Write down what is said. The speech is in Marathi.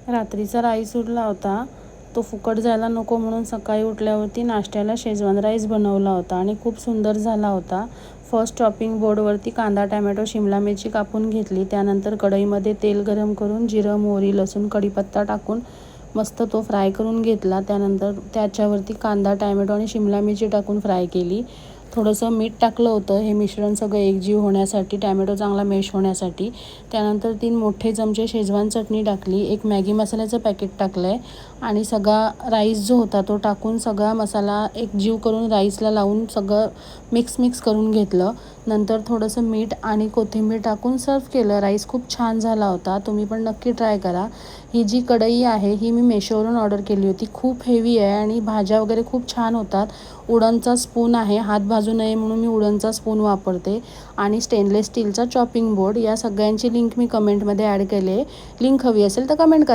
रात्रीचा राईस उरला होता, तो फुकट जायला नको म्हणून सकाळी उठल्यावरती नाश्त्याला शेजवान राईस बनवला होता आणि खूप सुंदर झाला होता. फर्स्ट चॉपिंग बोर्डवरती कांदा, टोमॅटो, शिमला मिरची कापून घेतली. त्यानंतर कढईमध्ये तेल गरम करून जिरं, मोहरी, लसूण, कढीपत्ता टाकून मस्त तो फ्राय करून घेतला. त्यानंतर त्याच्यावरती कांदा, टोमॅटो आणि शिमला मिरची टाकून फ्राय केली. थोडंसं मीठ टाकलं होतं हे मिश्रण सगळं एकजीव होण्यासाठी, टोमॅटो चांगला मॅश होण्यासाठी. त्यानंतर 3 मोठे चमचे शेजवान चटणी टाकली, एक मॅगी मसाल्याचं पॅकेट टाकलं आहे आणि सगळा राईस जो होता तो टाकून सगळा मसाला एकजीव करून राईसला लावून सगळं मिक्स करून घेतलं. नंतर थोडंसं मीठ आणि कोथिंबीर टाकून सर्व केलं. राईस खूप छान झाला होता, तुम्ही पण नक्की ट्राय करा. ही जी कढई आहे ही मी मेशोवरून ऑर्डर केली होती. खूप हेवी आहे आणि भाज्या वगैरे खूप छान होतात. उडनचा स्पून आहे, हात भाजू नये म्हणून मी उडनचा स्पून वापरते आणि स्टेनलेस स्टीलचा चॉपिंग बोर्ड. या सगळ्यांची लिंक मी कमेंटमध्ये ॲड केली आहे. लिंक हवी असेल तर कमेंट करा.